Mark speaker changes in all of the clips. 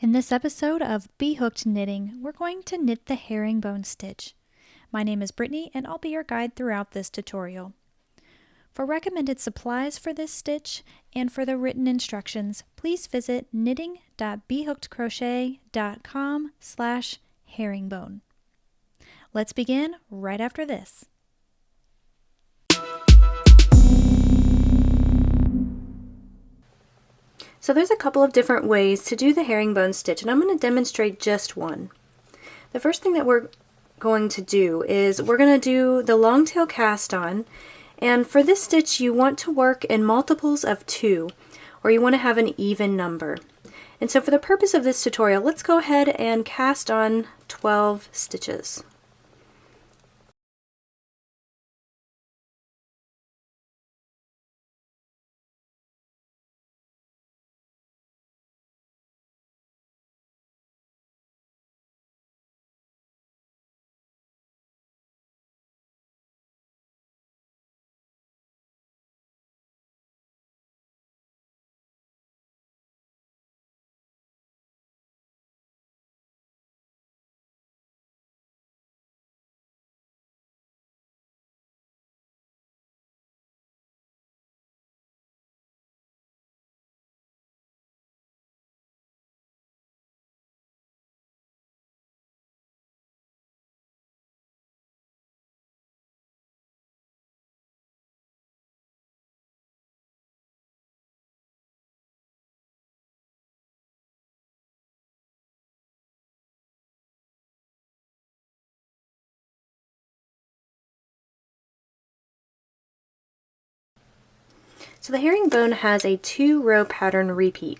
Speaker 1: In this episode of B.Hooked Knitting, we're going to knit the herringbone stitch. My name is Brittany and I'll be your guide throughout this tutorial. For recommended supplies for this stitch and for the written instructions, please visit knitting.bhookedcrochet.com/herringbone. Let's begin right after this. So there's a couple of different ways to do the herringbone stitch, and I'm going to demonstrate just one. The first thing that we're going to do is we're going to do the long tail cast on, and for this stitch you want to work in multiples of 2, or you want to have an even number. And so for the purpose of this tutorial, let's go ahead and cast on 12 stitches. So the herringbone has a 2-row pattern repeat,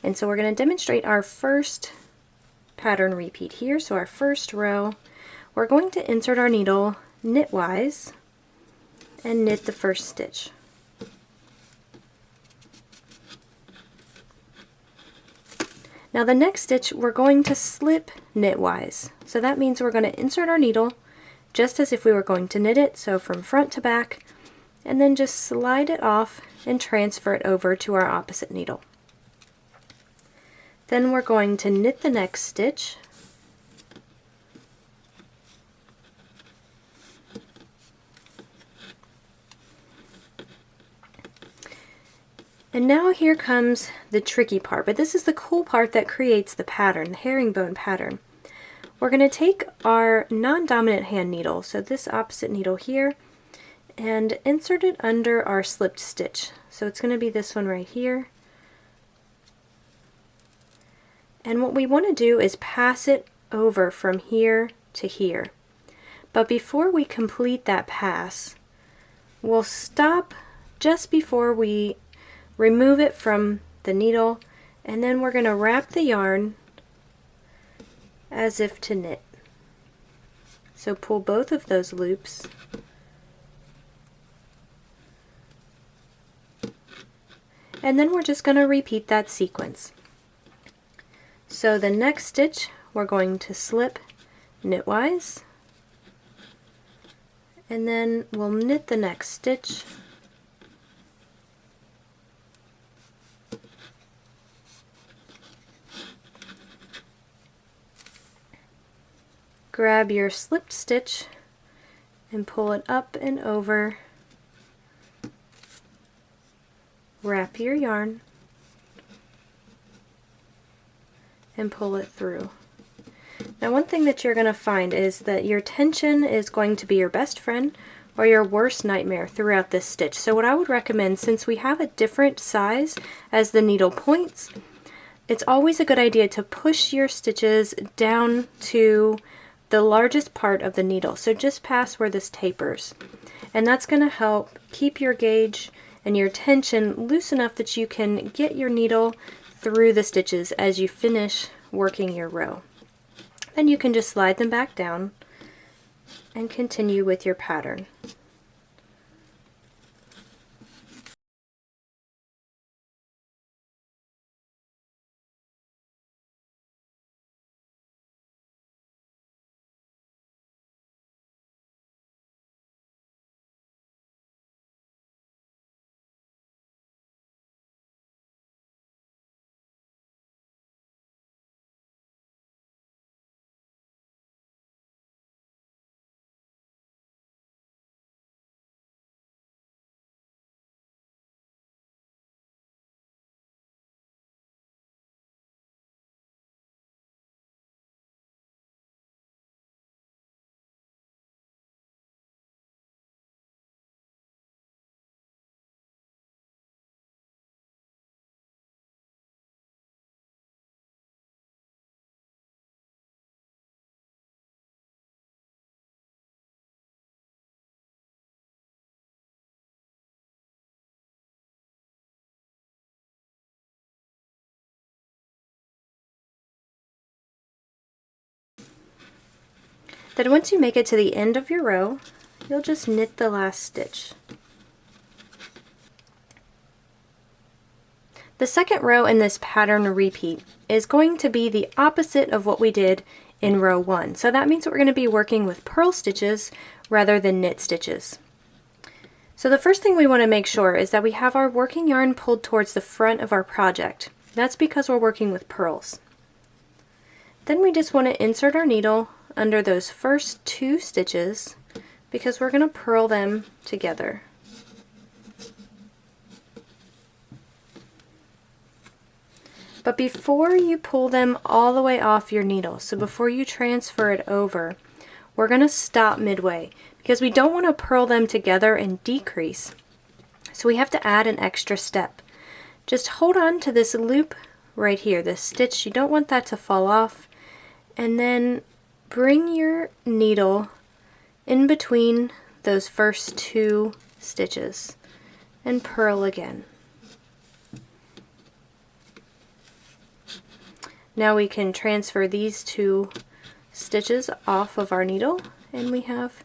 Speaker 1: and so we're going to demonstrate our first pattern repeat here. So our first row, we're going to insert our needle knitwise and knit the first stitch. Now the next stitch we're going to slip knitwise. So that means we're going to insert our needle just as if we were going to knit it, so from front to back, and then just slide it off and transfer it over to our opposite needle. Then we're going to knit the next stitch, and now here comes the tricky part, but this is the cool part that creates the pattern, the herringbone pattern. We're going to take our non-dominant hand needle, so this opposite needle here, and insert it under our slipped stitch. So it's going to be this one right here. And what we want to do is pass it over from here to here. But before we complete that pass, we'll stop just before we remove it from the needle, and then we're going to wrap the yarn as if to knit. So pull both of those loops and then we're just going to repeat that sequence. So the next stitch we're going to slip knitwise, and then we'll knit the next stitch, grab your slipped stitch and pull it up and over, wrap your yarn, and pull it through. Now one thing that you're going to find is that your tension is going to be your best friend or your worst nightmare throughout this stitch. So what I would recommend, since we have a different size as the needle points, it's always a good idea to push your stitches down to the largest part of the needle, so just past where this tapers. And that's going to help keep your gauge and your tension loose enough that you can get your needle through the stitches as you finish working your row. Then you can just slide them back down and continue with your pattern. Then once you make it to the end of your row, you'll just knit the last stitch. The second row in this pattern repeat is going to be the opposite of what we did in row 1. So that means we're going to be working with purl stitches rather than knit stitches. So the first thing we want to make sure is that we have our working yarn pulled towards the front of our project. That's because we're working with purls. Then we just want to insert our needle under those first 2 stitches because we're going to purl them together. But before you pull them all the way off your needle, so before you transfer it over, we're going to stop midway because we don't want to purl them together and decrease. So we have to add an extra step. Just hold on to this loop right here, this stitch. You don't want that to fall off. And then bring your needle in between those first 2 stitches and purl again. Now we can transfer these 2 stitches off of our needle, and we have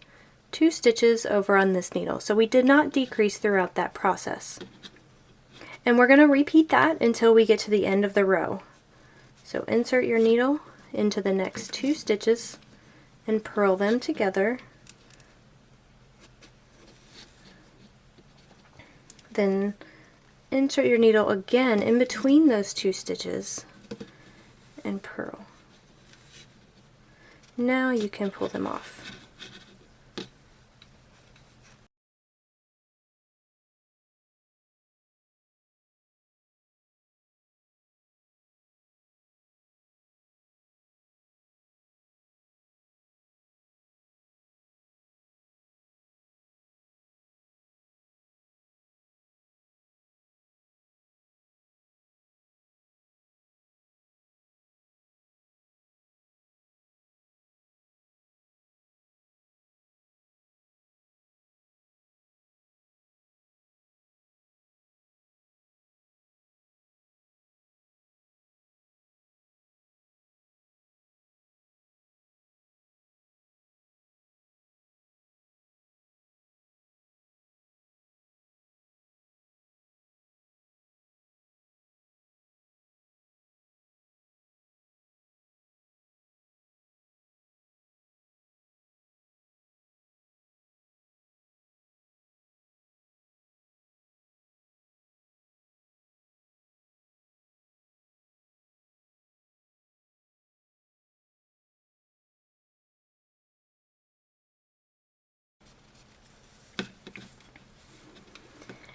Speaker 1: 2 stitches over on this needle. So we did not decrease throughout that process. And we're going to repeat that until we get to the end of the row. So insert your needle into the next 2 stitches and purl them together. Then insert your needle again in between those 2 stitches and purl. Now you can pull them off.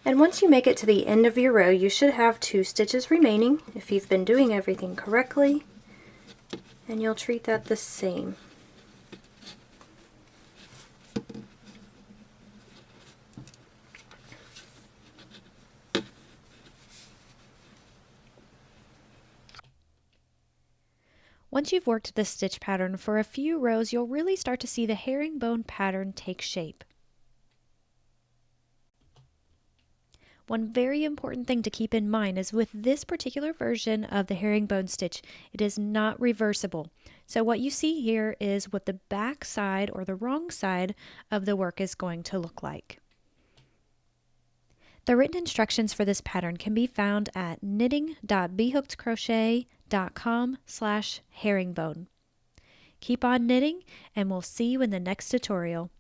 Speaker 1: And once you make it to the end of your row, you should have 2 stitches remaining if you've been doing everything correctly, and you'll treat that the same.
Speaker 2: Once you've worked this stitch pattern for a few rows, you'll really start to see the herringbone pattern take shape. One very important thing to keep in mind is with this particular version of the herringbone stitch, it is not reversible. So what you see here is what the back side or the wrong side of the work is going to look like. The written instructions for this pattern can be found at knitting.bhookedcrochet.com/herringbone. Keep on knitting, and we'll see you in the next tutorial.